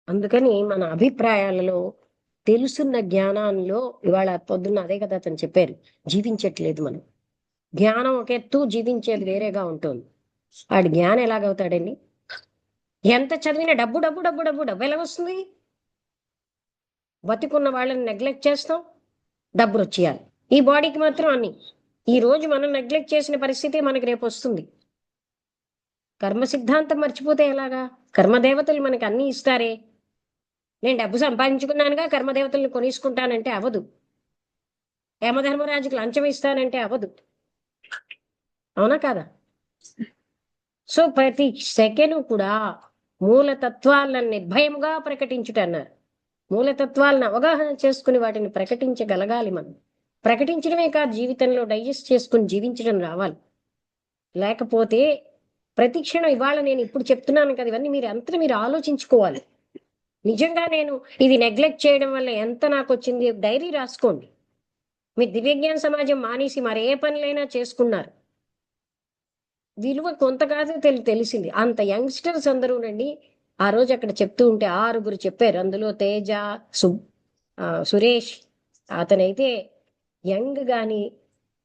అందుకని మన అభిప్రాయాలలో తెలుసున్న జ్ఞానంలో ఇవాళ పొద్దున్న అదే కదా అతను చెప్పారు, జీవించట్లేదు మనం. జ్ఞానం ఒక ఎత్తు, జీవించేది వేరేగా ఉంటుంది. వాడి జ్ఞానం ఎలాగవుతాడండి? ఎంత చదివినా డబ్బు డబ్బు డబ్బు డబ్బు డబ్బు ఎలా వస్తుంది? బతికున్న వాళ్ళని నెగ్లెక్ట్ చేస్తాం, డబ్బులు వచ్చేయాలి. ఈ బాడీకి మాత్రం అన్ని. ఈ రోజు మనం నెగ్లెక్ట్ చేసిన పరిస్థితి మనకి రేపు వస్తుంది. కర్మ సిద్ధాంతం మర్చిపోతే ఎలాగా? కర్మదేవతలు మనకి అన్ని ఇస్తారే. నేను డబ్బు సంపాదించుకున్నానుగా కర్మదేవతల్ని కొనేసుకుంటానంటే అవదు. యమధర్మరాజుకు లంచం ఇస్తానంటే అవదు. అవునా కాదా? సో ప్రతి సెకండ్ కూడా మూలతత్వాలను నిర్భయముగా ప్రకటించుట అన్నారు. మూలతత్వాలను అవగాహన చేసుకుని వాటిని ప్రకటించగలగాలి మనం. ప్రకటించడమే కాదు, జీవితంలో డైజెస్ట్ చేసుకుని జీవించడం రావాలి. లేకపోతే ప్రతి క్షణం ఇవాళ నేను ఇప్పుడు చెప్తున్నాను కదా, ఇవన్నీ మీరు అంతా మీరు ఆలోచించుకోవాలి. నిజంగా నేను ఇది నెగ్లెక్ట్ చేయడం వల్ల ఎంత నాకు వచ్చింది డైరీ రాసుకోండి. మీరు దివ్యజ్ఞాన సమాజం మానేసి మరే పనులైనా చేసుకున్నారు, విలువ కొంత కాదు తెలిసింది. అంత యంగ్స్టర్స్ అందరూనండి. ఆ రోజు అక్కడ చెప్తూ ఉంటే 6 చెప్పారు. అందులో తేజ, సురేష్, అతనైతే యంగ్ గాని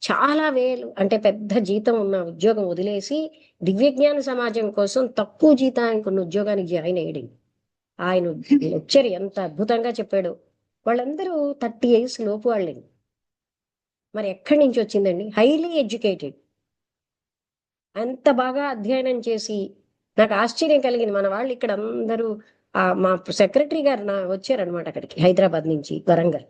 చాలా వేలు అంటే పెద్ద జీతం ఉన్న ఉద్యోగం వదిలేసి దివ్యజ్ఞాన సమాజం కోసం తక్కువ జీతానికి ఉన్న ఉద్యోగానికి జాయిన్ అయ్యాడు. ఆయన లెక్చర్ ఎంత అద్భుతంగా చెప్పాడు. వాళ్ళందరూ 30 years లోపు వాళ్ళని. మరి ఎక్కడి నుంచి వచ్చిందండి? Highly educated. అంత బాగా అధ్యయనం చేసి నాకు ఆశ్చర్యం కలిగింది. మన వాళ్ళు ఇక్కడ అందరూ మా సెక్రటరీ గారు వచ్చారనమాట అక్కడికి, హైదరాబాద్ నుంచి వరంగల్.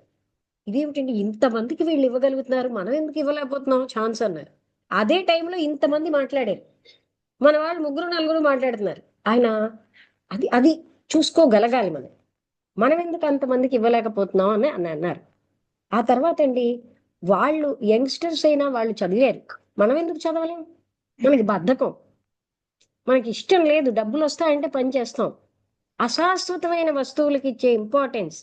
ఇదేమిటండి ఇంతమందికి వీళ్ళు ఇవ్వగలుగుతున్నారు, మనం ఎందుకు ఇవ్వలేకపోతున్నాం ఛాన్స్ అన్నారు. అదే టైంలో ఇంతమంది మాట్లాడారు. మన వాళ్ళు 3-4 మాట్లాడుతున్నారు. ఆయన అది అది చూసుకోగలగాలి మనం. మనం ఎందుకు అంతమందికి ఇవ్వలేకపోతున్నాం అని అని అన్నారు. ఆ తర్వాత అండి, వాళ్ళు యంగ్స్టర్స్ అయినా వాళ్ళు చదివారు, మనం ఎందుకు చదవలేం? మనకి బద్ధకం, మనకి ఇష్టం లేదు. డబ్బులు వస్తాయంటే పని చేస్తాం. అశాశ్వతమైన వస్తువులకి ఇచ్చే ఇంపార్టెన్స్.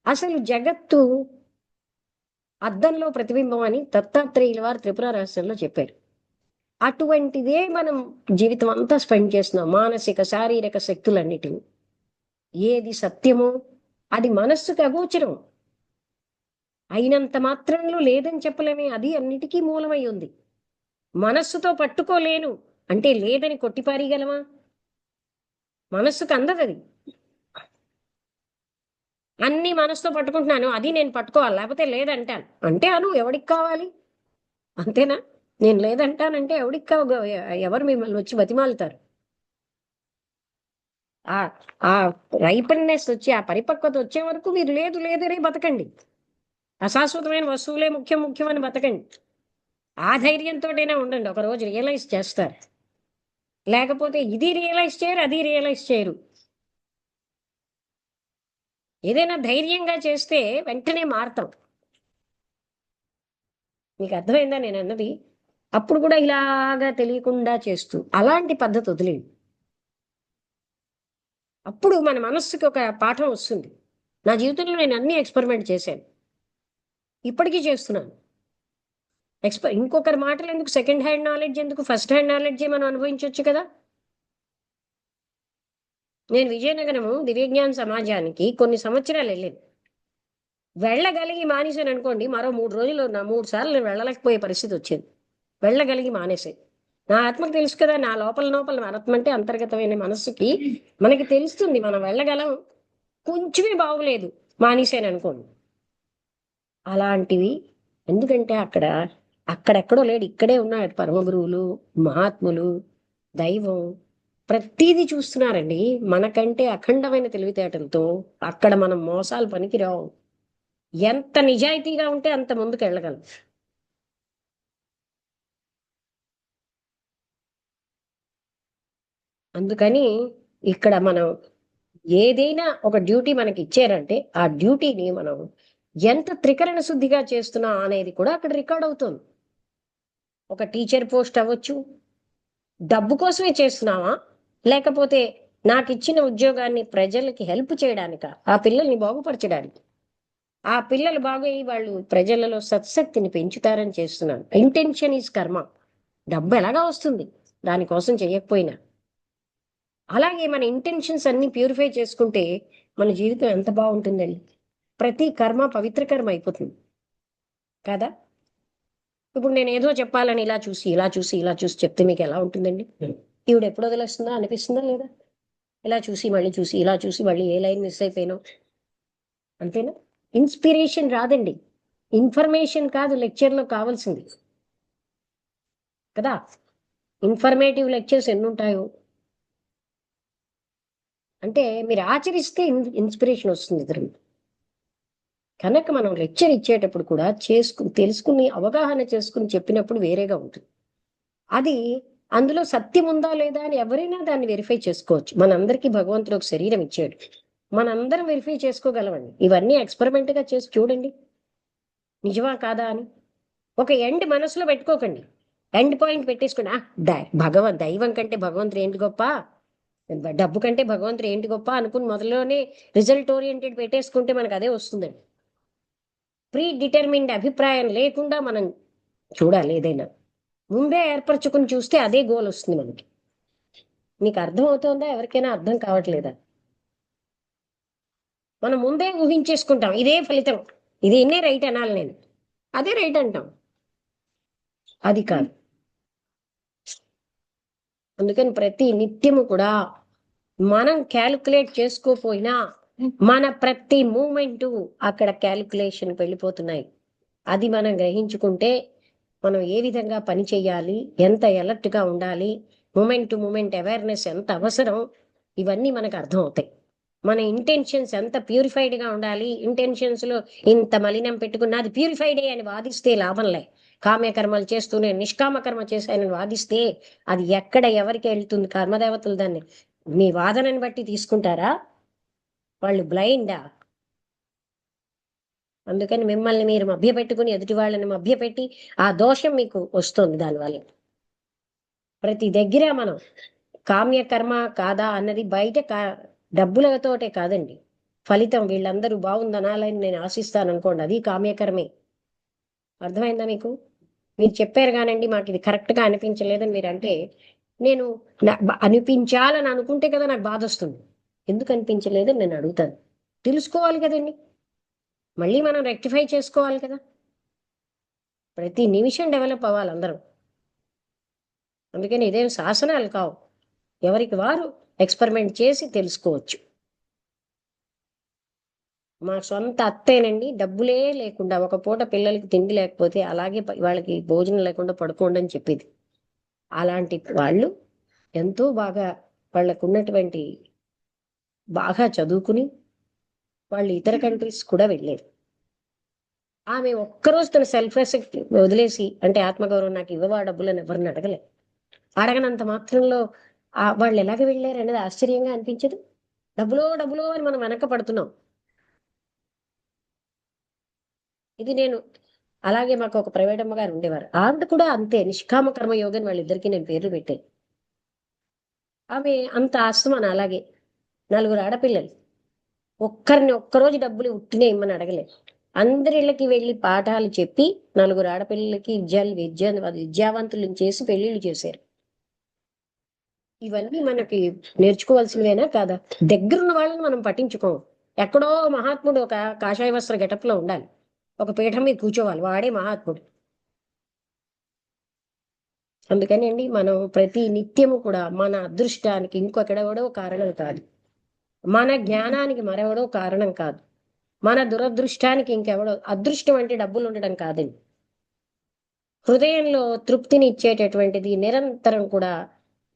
అసలు జగత్తు అద్దంలో ప్రతిబింబం అని దత్తాత్రేయుల వారు త్రిపుర రహస్యంలో చెప్పారు. అటువంటిదే మనం జీవితం అంతా స్పెండ్ చేస్తున్నాం. మానసిక శారీరక శక్తులన్నిటిని. ఏది సత్యమో అది మనస్సుకు అగోచరం అయినంత మాత్రంలో లేదని చెప్పలేమే. అది అన్నిటికీ మూలమై ఉంది. మనస్సుతో పట్టుకోలేను అంటే లేదని కొట్టిపారీగలమా? మనస్సుకు అందదది. అన్ని మనసుతో పట్టుకుంటున్నాను, అది నేను పట్టుకోవాలి, లేకపోతే లేదంటాను అంటే అను. ఎవడికి కావాలి? అంతేనా? నేను లేదంటానంటే ఎవడికి ఎవరు మిమ్మల్ని వచ్చి బతిమాలుతారు? ఆ ఆ రైపన్నెస్ వచ్చి ఆ పరిపక్వత వచ్చే వరకు మీరు లేదు లేదనే బతకండి. అశాశ్వతమైన వస్తువులే ముఖ్యం ముఖ్యం అని బతకండి. ఆ ధైర్యంతోటైనా ఉండండి. ఒక రోజు రియలైజ్ చేస్తారు. లేకపోతే ఇది రియలైజ్ చేయరు, అది రియలైజ్ చేయరు. ఏదైనా ధైర్యంగా చేస్తే వెంటనే మారతాం. మీకు అర్థమైందా నేను అన్నది? అప్పుడు కూడా ఇలాగా తెలియకుండా చేస్తూ అలాంటి పద్ధతి వదిలేండి. అప్పుడు మన మనస్సుకి ఒక పాఠం వస్తుంది. నా జీవితంలో నేను అన్ని ఎక్స్పెరిమెంట్ చేశాను, ఇప్పటికీ చేస్తున్నాను. ఇంకొకరి మాటలు ఎందుకు? సెకండ్ హ్యాండ్ నాలెడ్జ్ ఎందుకు? ఫస్ట్ హ్యాండ్ నాలెడ్జ్ మనం అనుభవించవచ్చు కదా. నేను విజయనగరము దివ్యజ్ఞాన సమాజానికి కొన్ని సంవత్సరాలు వెళ్ళాను. వెళ్ళగలిగి మానేశాను అనుకోండి, మరో 3 రోజులు 3 సార్లు నేను వెళ్ళలేకపోయే పరిస్థితి వచ్చింది. వెళ్ళగలిగి మానేసాను. నా ఆత్మకు తెలుసు కదా, నా లోపల లోపల ఆత్మ అంటే అంతర్గతమైన మనస్సుకి మనకి తెలుస్తుంది మనం వెళ్ళగలం. కొంచెమే బాగులేదు, మానేశాను అనుకోండి. అలాంటివి ఎందుకంటే అక్కడెక్కడో లేడు, ఇక్కడే ఉన్నాడు. పరమ గురువులు, మహాత్ములు, దైవం ప్రతీది చూస్తున్నారండి. మనకంటే అఖండమైన తెలివితేటలతో అక్కడ మనం మోసాలు పనికిరావు. ఎంత నిజాయితీగా ఉంటే అంత ముందుకు వెళ్ళగలం. అందుకని ఇక్కడ మనం ఏదైనా ఒక డ్యూటీ మనకి ఇచ్చారంటే ఆ డ్యూటీని మనం ఎంత త్రికరణ శుద్ధిగా చేస్తున్నాం అనేది కూడా అక్కడ రికార్డ్ అవుతుంది. ఒక టీచర్ పోస్ట్ అవ్వచ్చు, డబ్బు కోసమే చేస్తున్నావా, లేకపోతే నాకు ఇచ్చిన ఉద్యోగాన్ని ప్రజలకి హెల్ప్ చేయడానిక, ఆ పిల్లల్ని బాగుపరచడానికి, ఆ పిల్లలు బాగయ్యి వాళ్ళు ప్రజలలో సత్శక్తిని పెంచుతారని చేస్తున్నాను. ఇంటెన్షన్ ఈజ్ కర్మ. డబ్బు ఎలాగా వస్తుంది దానికోసం చేయకపోయినా. అలాగే మన ఇంటెన్షన్స్ అన్ని ప్యూరిఫై చేసుకుంటే మన జీవితం ఎంత బాగుంటుందండి. ప్రతి కర్మ పవిత్ర కర్మ అయిపోతుంది కదా. ఇప్పుడు నేను ఏదో చెప్పాలని ఇలా చూసి ఇలా చూసి ఇలా చూసి చెప్తే మీకు ఎలా ఉంటుందండి? ఈవిడ ఎప్పుడు వదిలేస్తుందా అనిపిస్తుందా లేదా? ఇలా చూసి మళ్ళీ చూసి ఇలా చూసి మళ్ళీ ఏ లైన్ మిస్ అయిపోయినా అంతేనా? ఇన్స్పిరేషన్ రాదండి. ఇన్ఫర్మేషన్ కాదు లెక్చర్లో కావాల్సింది కదా. ఇన్ఫర్మేటివ్ లెక్చర్స్ ఎన్ని ఉంటాయో, అంటే మీరు ఆచరిస్తే ఇన్స్పిరేషన్ వస్తుంది ఎదురు. కనుక మనం లెక్చర్ ఇచ్చేటప్పుడు కూడా తెలుసుకుని అవగాహన చేసుకుని చెప్పినప్పుడు వేరేగా ఉంటుంది. అది అందులో సత్యం ఉందా లేదా అని ఎవరైనా దాన్ని వెరిఫై చేసుకోవచ్చు. మనందరికీ భగవంతుడు ఒక శరీరం ఇచ్చాడు, మనందరం వెరిఫై చేసుకోగలమండి. ఇవన్నీ ఎక్స్పెరిమెంట్ గా చేసి చూడండి నిజమా కాదా అని. ఒక ఎండ్ మనసులో పెట్టుకోకండి, ఎండ్ పాయింట్ పెట్టేసుకోండి. దైవం కంటే భగవంతుడు ఏంటి గొప్ప, డబ్బు కంటే భగవంతుడు ఏంటి గొప్ప అనుకుని మొదలులోనే రిజల్ట్ ఓరియంటెడ్ పెట్టేసుకుంటే మనకు అదే వస్తుందండి. ప్రీ డిటర్మిన్డ్ అభిప్రాయం లేకుండా మనం చూడాలి ఏదైనా, ముందే ఏర్పరచుకుని చూస్తే అదే గోల్ వస్తుంది మనకి. మీకు అర్థం అవుతుందా? ఎవరికైనా అర్థం కావట్లేదా? మనం ముందే ఊహించేసుకుంటాం ఇదే ఫలితం, ఇది ఇన్నే రైట్ అనాలి, నేను అదే రైట్ అంటాం. అది కాదు. అందుకని ప్రతి నిత్యము కూడా మనం క్యాలిక్యులేట్ చేసుకోపోయినా మన ప్రతి మూమెంట్ అక్కడ క్యాలిక్యులేషన్ వెళ్ళిపోతున్నాయి. అది మనం గ్రహించుకుంటే మనం ఏ విధంగా పని చేయాలి, ఎంత alert గా ఉండాలి, మూమెంట్ టు మూమెంట్ అవేర్నెస్ ఎంత అవసరం, ఇవన్నీ మనకు అర్థం అవుతాయి. మన ఇంటెన్షన్స్ ఎంత ప్యూరిఫైడ్ గా ఉండాలి, ఇంటెన్షన్స్ లో ఇంత మలినం పెట్టుకున్నా అది ప్యూరిఫైడే అని వాదిస్తే లాభంలే. కామ్యకర్మలు చేస్తూనే నిష్కామ కర్మ చేశానని వాదిస్తే అది ఎక్కడ ఎవరికి వెళ్తుంది? కర్మదేవతలు దాన్ని మీ వాదనని బట్టి తీసుకుంటారా? వాళ్ళు బ్లైండా? అందుకని మిమ్మల్ని మీరు మభ్యపెట్టుకుని ఎదుటి వాళ్ళని మభ్యపెట్టి ఆ దోషం మీకు వస్తుంది దానివల్ల. ప్రతి దగ్గర మనం కామ్యకర్మ కాదా అన్నది బయట డబ్బులతోటే కాదండి. ఫలితం వీళ్ళందరూ బాగుందనాలని నేను ఆశిస్తాను అనుకోండి, అది కామ్యకర్మే. అర్థమైందా మీకు? మీరు చెప్పారు కానండి మాకు ఇది కరెక్ట్ గా అనిపించలేదని మీరు అంటే, నేను అనిపించాలని అనుకుంటే కదా నాకు బాధ వస్తుంది. ఎందుకు అనిపించలేదని నేను అడుగుతాను. తెలుసుకోవాలి కదండి, మళ్ళీ మనం రెక్టిఫై చేసుకోవాలి కదా. ప్రతి నిమిషం డెవలప్ అవ్వాలి అందరూ. అందుకని ఇదేం శాసనాలు కావు, ఎవరికి వారు ఎక్స్పెరిమెంట్ చేసి తెలుసుకోవచ్చు. మా సొంత అత్తేనండి, డబ్బులే లేకుండా ఒక పూట పిల్లలకి తిండి లేకపోతే అలాగే వాళ్ళకి భోజనం లేకుండా పడుకోండి అని చెప్పేది. అలాంటి వాళ్ళు ఎంతో బాగా వాళ్ళకు ఉన్నటువంటి బాగా చదువుకుని వాళ్ళు ఇతర కంట్రీస్ కూడా వెళ్ళారు. ఆమె ఒక్కరోజు తన సెల్ఫ్ రెస్పెక్ట్ వదిలేసి, అంటే ఆత్మగౌరవం నాకు ఇవ్వవా డబ్బులు అని ఎవరిని అడగలే. అడగనంత మాత్రంలో వాళ్ళు ఎలాగ వెళ్ళారు అనేది ఆశ్చర్యంగా అనిపించదు? డబ్బులో డబ్బులో అని మనం వెనక పడుతున్నాం. ఇది నేను అలాగే మాకు ఒక ప్రైవేట్ అమ్మగారు ఉండేవారు, ఆవిడ కూడా అంతే నిష్కామ కర్మ యోగని వాళ్ళిద్దరికీ నేను పేర్లు పెట్టాను. ఆమె అంత ఆస్తమాన అలాగే నలుగురు ఆడపిల్లలు, ఒక్కరిని ఒక్కరోజు డబ్బులు ఉట్టినే ఇమ్మని అడగలేదు. అందరిళ్ళకి వెళ్ళి పాఠాలు చెప్పి నలుగురు ఆడపిల్లలకి విద్యావంతులను చేసి పెళ్లిళ్ళు చేశారు. ఇవన్నీ మనకి నేర్చుకోవాల్సినవేనా కాదా? దగ్గరున్న వాళ్ళని మనం పట్టించుకోం. ఎక్కడో మహాత్ముడు ఒక కాషాయ వస్త్ర గెటప్ లో ఉండాలి, ఒక పీఠం మీద కూర్చోవాలి, వాడే మహాత్ముడు. అందుకని అండి మనం ప్రతి నిత్యము కూడా మన అదృష్టానికి ఇంకొకడెవడో కారణం కాదు, మన జ్ఞానానికి మరెవడో కారణం కాదు, మన దురదృష్టానికి ఇంకెవడో. అదృష్టం అంటే డబ్బులు ఉండడం కాదండి, హృదయంలో తృప్తిని ఇచ్చేటటువంటిది, నిరంతరం కూడా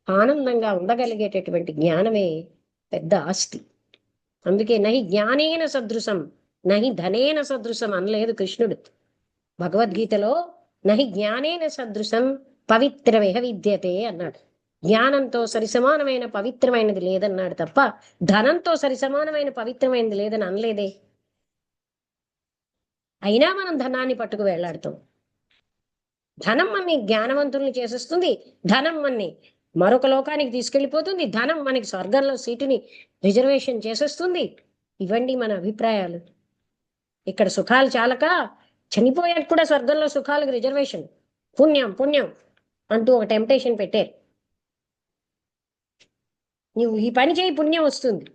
ఆనందంగా ఉండగలిగేటటువంటి జ్ఞానమే పెద్ద ఆస్తి. అందుకే నహి జ్ఞానేన సదృశం నహి ధనేన సదృశం అనలేదు కృష్ణుడు భగవద్గీతలో. నహి జ్ఞానేన సదృశం పవిత్రమిహ విద్యతే అన్నాడు. జ్ఞానంతో సరిసమానమైన పవిత్రమైనది లేదన్నాడు తప్ప ధనంతో సరిసమానమైన పవిత్రమైనది లేదని అనలేదే. అయినా మనం ధనాన్ని పట్టుకు వెళ్లాడుతాం. ధనం మనని జ్ఞానవంతుల్ని చేసేస్తుంది, ధనం మనని మరొక లోకానికి తీసుకెళ్లిపోతుంది, ధనం మనకి స్వర్గంలో సీటుని రిజర్వేషన్ చేసేస్తుంది. ఇవ్వండి మన అభిప్రాయాలు. ఇక్కడ సుఖాలు చాలక చనిపోయాక కూడా స్వర్గంలో సుఖాలకు రిజర్వేషన్, పుణ్యం పుణ్యం అంటూ ఒక టెంప్టేషన్ పెట్టారు. నువ్వు ఈ పని చేయి, పుణ్యం వస్తుంది.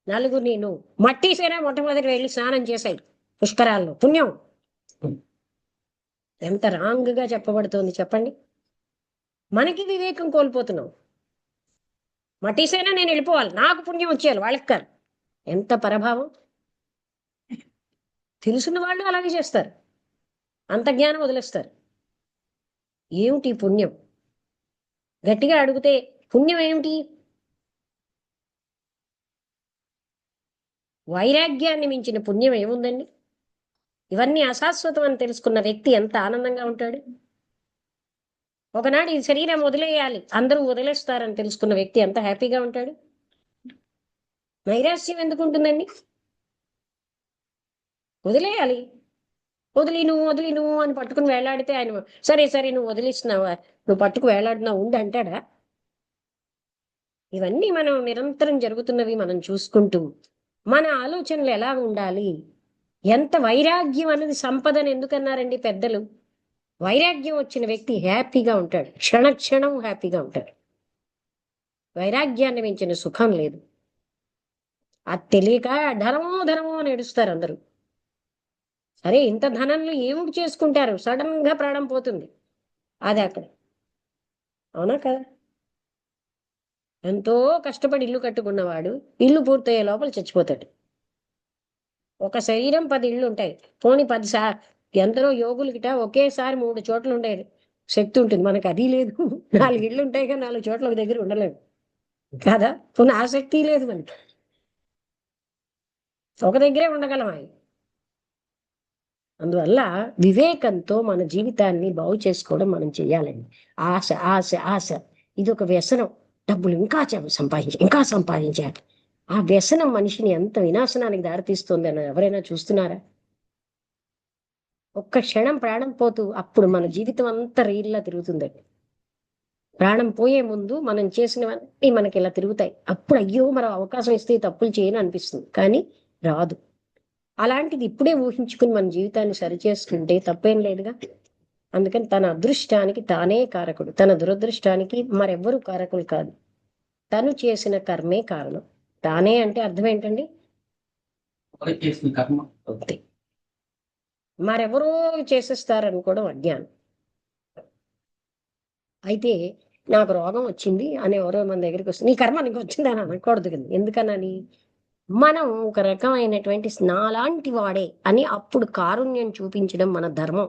నలుగురిని నువ్వు మట్టిసేనా మొట్టమొదటి వెళ్ళి స్నానం చేశాయి పుష్కరాల్లో, పుణ్యం. ఎంత రాంగ్గా చెప్పబడుతోంది చెప్పండి. మనకి వివేకం కోల్పోతున్నాం. మట్టిసేనా నేను వెళ్ళిపోవాలి, నాకు పుణ్యం వచ్చేయాలి, వాళ్ళకి కాదు. ఎంత పరభావం. తెలుసున్న వాళ్ళు అలాగే చేస్తారు, అంత జ్ఞానం వదిలేస్తారు. ఏమిటి పుణ్యం? గట్టిగా అడిగితే పుణ్యం ఏమిటి? వైరాగ్యాన్ని మించిన పుణ్యం ఏముందండి? ఇవన్నీ అశాశ్వతం అని తెలుసుకున్న వ్యక్తి ఎంత ఆనందంగా ఉంటాడు. ఒకనాడు ఈ శరీరం వదిలేయాలి, అందరూ వదిలేస్తారని తెలుసుకున్న వ్యక్తి ఎంత హ్యాపీగా ఉంటాడు. నైరాశ్యం ఎందుకు ఉంటుందండి? వదిలేయాలి. వదిలి నువ్వు అని పట్టుకుని వేలాడితే ఆయన సరే సరే నువ్వు వదిలిస్తున్నావా, నువ్వు పట్టుకు వేలాడినావు ఉండి అంటాడా? ఇవన్నీ మనం నిరంతరం జరుగుతున్నవి మనం చూసుకుంటూ మన ఆలోచనలు ఎలా ఉండాలి, ఎంత వైరాగ్యం అన్నది సంపదని ఎందుకన్నారండి పెద్దలు? వైరాగ్యం వచ్చిన వ్యక్తి హ్యాపీగా ఉంటాడు, క్షణక్షణం హ్యాపీగా ఉంటాడు. వైరాగ్యాన్ని మించిన సుఖం లేదు. అది తెలియక ధనమో ధనమో అని ఏడుస్తారు అందరూ. సరే ఇంత ధనంలో ఏమిటి చేసుకుంటారు? సడన్ గా ప్రాణం పోతుంది, అది అక్కడ. అవునా కదా? ఎంతో కష్టపడి ఇల్లు కట్టుకున్నవాడు ఇల్లు పూర్తయ్యే లోపల చచ్చిపోతాడు. ఒక శరీరం 10 ఇళ్ళు ఉంటాయి, పోని 10 ఎందరో యోగులకిట ఒకేసారి 3 చోట్ల ఉండే శక్తి ఉంటుంది. మనకు అది లేదు. 4 ఇళ్ళు ఉంటాయి కానీ 4 చోట్ల ఒక దగ్గర ఉండలేము కదా. పోనీ ఆ శక్తి లేదు మనకి, ఒక దగ్గరే ఉండగలం. అందువల్ల వివేకంతో మన జీవితాన్ని బాగు చేసుకోవడం మనం చేయాలండి. ఆశ ఆశ ఆశ ఇది ఒక వ్యసనం. డబ్బులు ఇంకా ఇంకా సంపాదించాలి. ఆ వ్యసనం మనిషిని ఎంత వినాశనానికి దారితీస్తుంది అని ఎవరైనా చూస్తున్నారా? ఒక్క క్షణం ప్రాణం పోతూ అప్పుడు మన జీవితం అంతా రీల్లా తిరుగుతుందండి. ప్రాణం పోయే ముందు మనం చేసినవన్నీ మనకి ఇలా తిరుగుతాయి. అప్పుడు అయ్యో మనం అవకాశం ఇస్తే తప్పులు చేయను అనిపిస్తుంది, కానీ రాదు. అలాంటిది ఇప్పుడే ఊహించుకుని మన జీవితాన్ని సరిచేసుకుంటే తప్పేం లేదుగా. అందుకని తన అదృష్టానికి తానే కారకుడు, తన దురదృష్టానికి మరెవ్వరూ కారకులు కాదు. తను చేసిన కర్మే కారణం. తానే అంటే అర్థం ఏంటండి? అంతే. మరెవరో చేసేస్తారనుకోవడం అజ్ఞానం. అయితే నాకు రోగం వచ్చింది అని ఎవరో మన దగ్గరికి వస్తుంది, నీ కర్మ నీకు వచ్చిందని అనకూడదు కదా. ఎందుకనని? మనం ఒక రకమైనటువంటి నాలాంటి వాడే అని అప్పుడు కారుణ్యం చూపించడం మన ధర్మం.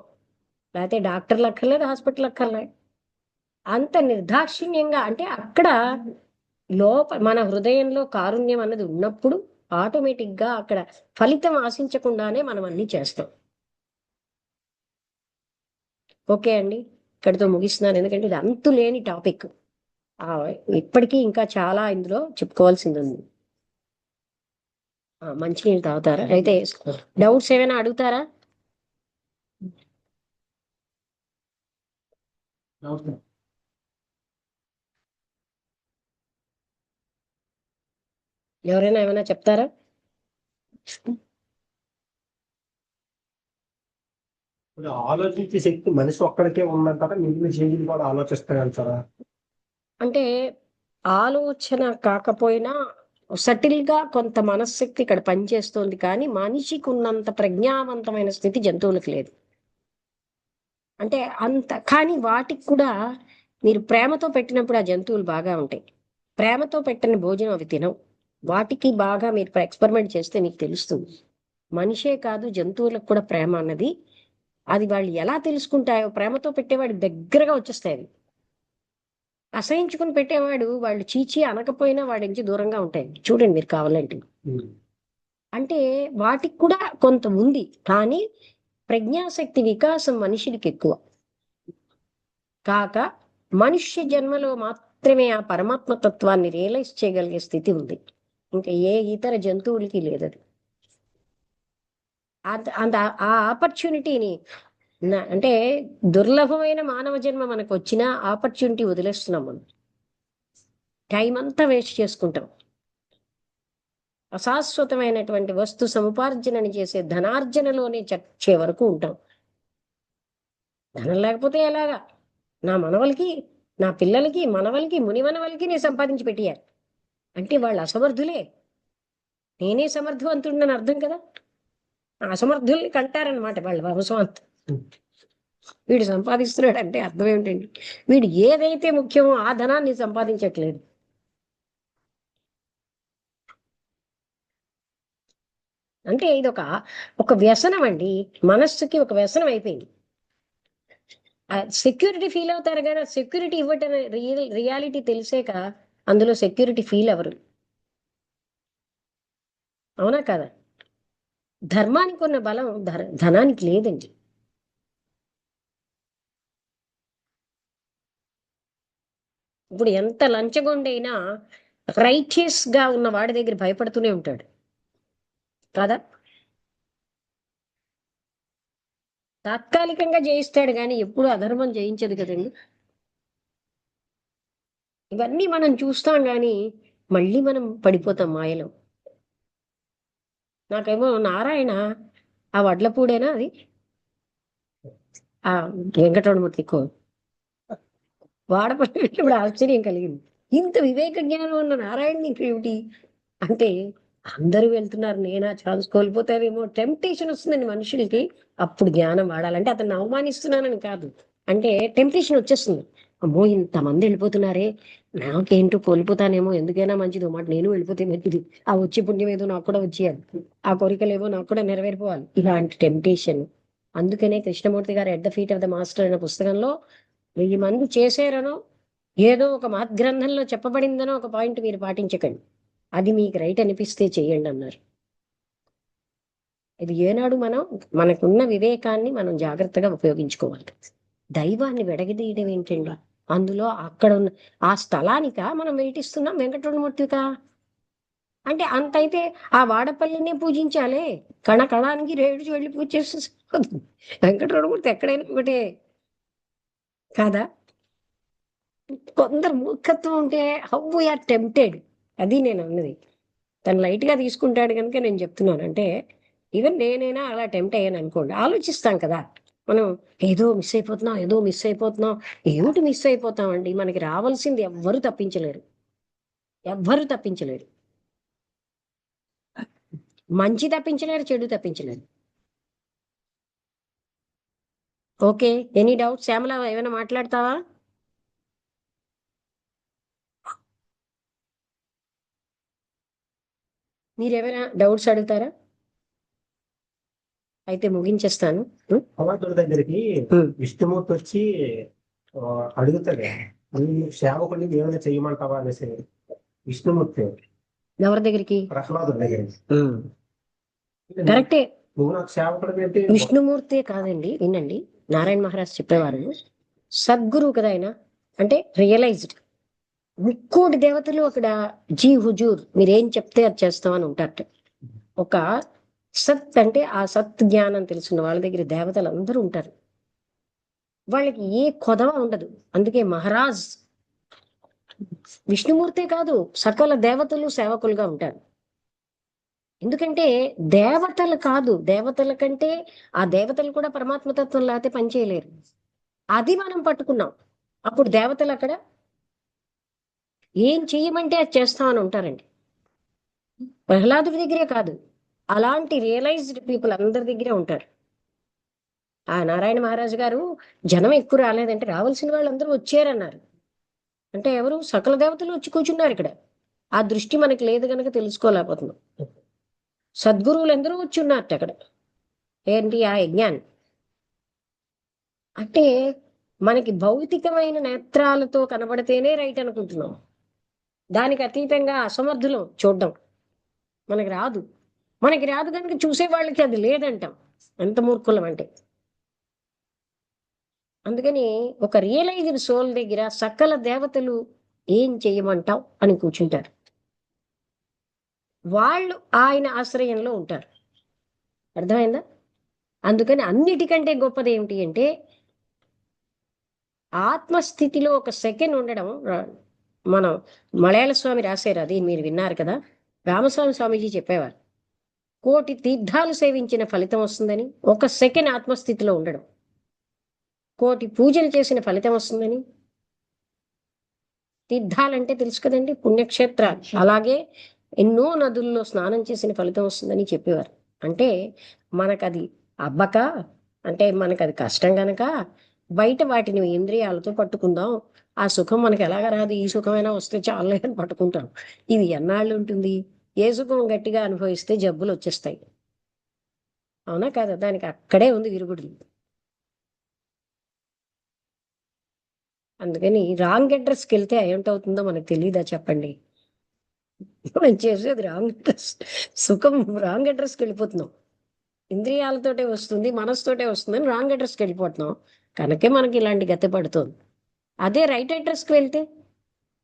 లేకపోతే డాక్టర్లు అక్కర్లేదు, హాస్పిటల్ అక్కర్లేదు. అంత నిర్దాక్షిణ్యంగా అంటే అక్కడ మన హృదయంలో కారుణ్యం అన్నది ఉన్నప్పుడు ఆటోమేటిక్ గా అక్కడ ఫలితం ఆశించకుండానే మనం అన్ని చేస్తాం. ఓకే అండి, ఇక్కడితో ముగిస్తున్నాను, ఎందుకంటే ఇది అంతు లేని టాపిక్. ఇప్పటికీ ఇంకా చాలా ఇందులో చెప్పుకోవాల్సింది ఉంది. మంచినీళ్ళు తాగుతారా? అయితే డౌట్స్ ఏమైనా అడుగుతారా? ఎవరైనా ఏమైనా చెప్తారా? ఆలోచించే శక్తి మనిషి ఒక్కడికే ఉందంటారా? మిగిలిన జీవులు కూడా ఆలోచిస్తాయంటారా? అంటే ఆలోచన కాకపోయినా సటిల్ గా కొంత మనశ్శక్తి ఇక్కడ పనిచేస్తోంది, కానీ మనిషికి ఉన్నంత ప్రజ్ఞావంతమైన స్థితి జంతువులకు లేదు. అంటే అంత, కానీ వాటికి కూడా మీరు ప్రేమతో పెట్టినప్పుడు ఆ జంతువులు బాగా ఉంటాయి. ప్రేమతో పెట్టిన భోజనం అవి తినవు. వాటికి బాగా మీరు ఎక్స్పెరిమెంట్ చేస్తే మీకు తెలుస్తుంది. మనిషే కాదు జంతువులకు కూడా ప్రేమ అన్నది, అది వాళ్ళు ఎలా తెలుసుకుంటాయో ప్రేమతో పెట్టేవాడి దగ్గరగా వచ్చేస్తాయి. అవి అసహించుకుని పెట్టేవాడు వాళ్ళు చీచి అనకపోయినా వాడి నుంచి దూరంగా ఉంటాయి. చూడండి మీరు కావాలంటే. అంటే వాటికి కూడా కొంత ఉంది, కానీ ప్రజ్ఞాశక్తి వికాసం మనిషికి ఎక్కువ కాక మనుష్య జన్మలో మాత్రమే ఆ పరమాత్మ తత్వాన్ని రియలైజ్ చేయగలిగే స్థితి ఉంది. ఇంకా ఏ ఇతర జంతువులకి లేదు అది. అంత ఆ ఆపర్చునిటీని అంటే దుర్లభమైన మానవ జన్మ మనకు వచ్చిన ఆపర్చునిటీ వదిలేస్తున్నాం మనం. టైం అంతా వేస్ట్ చేసుకుంటాం. అశాశ్వతమైనటువంటి వస్తు సముపార్జనని చేసే ధనార్జనలోనే చచ్చే వరకు ఉంటాం. ధనం లేకపోతే ఎలాగా? నా మనవలకి నా పిల్లలకి, మనవలకి, మునిమనవలకి నేను సంపాదించి పెట్టియాలి అంటే వాళ్ళు అసమర్థులే. నేనే సమర్థవంతుడిని అర్థం కదా. ఆ అసమర్థుల్ని కంటారనమాట వాళ్ళ వంశం అంతా. వీడు సంపాదిస్తున్నాడు అంటే అర్థం ఏమిటండి? వీడు ఏదైతే ముఖ్యమో ఆ ధనాన్ని సంపాదించట్లేదు. అంటే ఇది ఒక వ్యసనం అండి. మనస్సుకి ఒక వ్యసనం అయిపోయింది. సెక్యూరిటీ ఫీల్ అవుతారు కదా, సెక్యూరిటీ ఇవ్వటం రియాలిటీ తెలిసాక అందులో సెక్యూరిటీ ఫీల్ ఎవరు? అవునా కదా? ధర్మానికి ఉన్న బలం ధనానికి లేదండి. ఇప్పుడు ఎంత లంచగొండైనా రైటియస్ గా ఉన్న వాడి దగ్గర భయపడుతూనే ఉంటాడు కదా. తాత్కాలికంగా జయిస్తాడు కానీ ఎప్పుడు అధర్మం జయించదు కదండి. ఇవన్నీ మనం చూస్తాం కానీ మళ్ళీ మనం పడిపోతాం మాయలో. నాకేమో నారాయణ ఆ వడ్లపూడేనా అది, ఆ వెంకటరమణమూర్తి వాడపల్లి ఆశ్చర్యం కలిగింది. ఇంత వివేక జ్ఞానం ఉన్న నారాయణ ఏమిటి అంటే, అందరూ వెళ్తున్నారు, నేనా ఛాన్స్ కోల్పోతానేమో టెంప్టేషన్ వస్తుందండి మనుషులకి. అప్పుడు జ్ఞానం వాడాలంటే అతన్ని అవమానిస్తున్నానని కాదు, అంటే టెంప్టేషన్ వచ్చేస్తుంది. అమ్మో ఇంతమంది వెళ్ళిపోతున్నారే, నాకేంటో కోల్పోతానేమో, ఎందుకైనా మంచిది మాట నేను వెళ్ళిపోతే మంచిది, ఆ వచ్చే పుణ్యం ఏదో నాకు కూడా వచ్చేయాలి, ఆ కోరికలేవో నాకు కూడా నెరవేరిపోవాలి, ఇలాంటి టెంప్టేషన్. అందుకనే కృష్ణమూర్తి గారు at the feet of the master అనే పుస్తకంలో 1000 మంది చేశారనో ఏదో ఒక మహద్గ్రంథంలో చెప్పబడిందనో ఒక పాయింట్ మీరు పాటించకండి, అది మీకు రైట్ అనిపిస్తే చెయ్యండి అన్నారు. ఇది ఏనాడు మనం మనకున్న వివేకాన్ని మనం జాగ్రత్తగా ఉపయోగించుకోవాలి. దైవాన్ని వెడగదీయడం ఏంటండి? అందులో అక్కడ ఉన్న ఆ స్థలానిక మనం వెయిటిస్తున్నాం వెంకటరమణమూర్తికా అంటే అంతైతే ఆ వాడపల్లినే పూజించాలే, కణ కణానికి రేడు వెళ్ళి పూజ చేస్తే వెంకటరమణమూర్తి ఎక్కడైనా ఒకటే కాదా. కొందరు మూర్ఖత్వం ఉంటే హౌ వీఆర్ టెంప్టెడ్, అది నేను అన్నది. తను లైట్ గా తీసుకుంటాడు కనుక నేను చెప్తున్నాను. అంటే ఈవెన్ నేనైనా అలా టెంప్ట్ అయ్యాను అనుకోండి, ఆలోచిస్తాం కదా మనం, ఏదో మిస్ అయిపోతున్నాం, ఏదో మిస్ అయిపోతున్నాం. ఏమిటి మిస్ అయిపోతాం అండి? మనకి రావాల్సింది ఎవ్వరు తప్పించలేరు, ఎవ్వరు తప్పించలేరు. మంచి తప్పించలేరు, చెడు తప్పించలేరు. Okay, any doubt? శ్యామల ఏమైనా మాట్లాడతావా? మీరేమైనా డౌట్స్ అడుగుతారా? అయితే ముగించేస్తాను. భగవంతుడి దగ్గరికి విష్ణుమూర్తి వచ్చి ఆ, అడుగుతాడు, "నీ సేవకుడిని ఏమైనా చేయమంటావా" అనేసి విష్ణుమూర్తి ఎవరి దగ్గరికి? ప్రహ్లాదుడి దగ్గరికి. కరెక్టే. నువ్వు నాకు సేవకుడు ఏంటి? విష్ణుమూర్తే కాదండి, వినండి. నారాయణ మహారాజ్ చెప్పేవారు, సద్గురువు కదా ఆయన, అంటే రియలైజ్డ్. ముక్కోటి దేవతలు అక్కడ జీ హుజూర్, మీరేం చెప్తే అది చేస్తామని ఉంటారట. ఒక సత్ అంటే ఆ సత్ జ్ఞానం తెలుసున్న వాళ్ళ దగ్గర దేవతలు అందరూ ఉంటారు. వాళ్ళకి ఏ కొదవ ఉండదు. అందుకే మహారాజ్ విష్ణుమూర్తే కాదు, సకల దేవతలు సేవకులుగా ఉంటారు. ఎందుకంటే దేవతలు కాదు, దేవతల కంటే ఆ దేవతలు కూడా పరమాత్మతత్వం లేకపోతే పనిచేయలేరు. అది మనం పట్టుకున్నాం. అప్పుడు దేవతలు అక్కడ ఏం చెయ్యమంటే అది చేస్తామని ఉంటారండి. ప్రహ్లాదుడి దగ్గరే కాదు, అలాంటి రియలైజ్డ్ పీపుల్ అందరి దగ్గరే ఉంటారు. ఆ నారాయణ మహారాజు గారు జనం ఎక్కువ రాలేదంటే రావాల్సిన వాళ్ళందరూ వచ్చారన్నారు. అంటే ఎవరు? సకల దేవతలు వచ్చి కూర్చున్నారు ఇక్కడ. ఆ దృష్టి మనకి లేదు కనుక తెలుసుకోలేకపోతున్నాం. సద్గురువులు అందరూ వచ్చి ఉన్నారట అక్కడ. ఏంటి ఆ యజ్ఞాన్ని అంటే మనకి భౌతికమైన నేత్రాలతో కనబడితేనే రైట్ అనుకుంటున్నాం. దానికి అతీతంగా అసమర్థులం చూడడం. మనకి రాదు. మనకి రాదు కనుక చూసే వాళ్ళకి అది లేదంటాం. ఎంత మూర్ఖులం అంటే. అందుకని ఒక రియలైజ్డ్ సోల్ దగ్గర సకల దేవతలు ఏం చెయ్యమంటావు అని కూర్చుంటారు. వాళ్ళు ఆయన ఆశ్రయంలో ఉంటారు. అర్థమైందా? అందుకని అన్నిటికంటే గొప్పది ఏమిటి అంటే ఆత్మస్థితిలో ఒక సెకండ్ ఉండడం. మనం మలయాళ స్వామి రాశారు, అది మీరు విన్నారు కదా. రామస్వామి స్వామీజీ చెప్పేవారు, కోటి తీర్థాలు సేవించిన ఫలితం వస్తుందని, ఒక సెకండ్ ఆత్మస్థితిలో ఉండడం కోటి పూజలు చేసిన ఫలితం వస్తుందని, తీర్థాలంటే తెలుసు కదండి, పుణ్యక్షేత్రాలు. అలాగే ఎన్నో నదుల్లో స్నానం చేసిన ఫలితం వస్తుందని చెప్పేవారు. అంటే మనకది అబ్బక, అంటే మనకది కష్టం గనక బయట వాటిని ఇంద్రియాలతో పట్టుకుందాం. ఆ సుఖం మనకి ఎలాగ రాదు, ఈ సుఖమైనా వస్తే చాలే అని పట్టుకుంటాం. ఇది ఎన్నాళ్ళు ఉంటుంది? ఏ సుఖం గట్టిగా అనుభవిస్తే జబ్బులు వచ్చేస్తాయి. అవునా కదా? దానికి అక్కడే ఉంది విరుగుడు. అందుకని రాంగ్ అడ్రస్కి వెళ్తే ఏమిటవుతుందో మనకు తెలియదా చెప్పండి? మనం చేసేది రాంగ్ అడ్రస్. సుఖం రాంగ్ అడ్రస్కి వెళ్ళిపోతున్నాం. ఇంద్రియాలతోటే వస్తుంది, మనసుతోటే వస్తుందని రాంగ్ అడ్రస్కి వెళ్ళిపోతున్నాం. కనుకే మనకి ఇలాంటి గతి పడుతుంది. అదే రైట్ అడ్రస్కి వెళ్తే,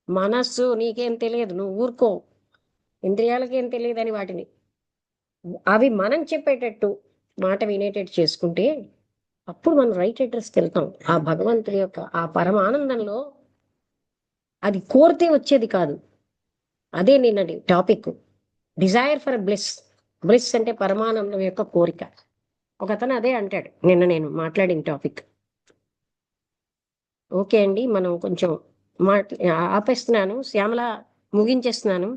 మనస్సు నీకేం తెలియదు, నువ్వు ఊరుకో, ఇంద్రియాలకేం తెలియదని వాటిని అవి మనం చెప్పేటట్టు మాట వినేటట్టు చేసుకుంటే అప్పుడు మనం రైట్ అడ్రస్కి వెళ్తాం. ఆ భగవంతుడి యొక్క ఆ పరమానందంలో అది కోరితే వచ్చేది కాదు. అదే నిన్నటి topic, desire for bliss. Bliss అంటే పరమానందం యొక్క కోరిక. ఒకతను అదే అంటాడు నిన్న నేను మాట్లాడిన టాపిక్. ఓకే అండి, మనం కొంచెం ఆపేస్తున్నాను. శ్యామల ముగించేస్తున్నాను.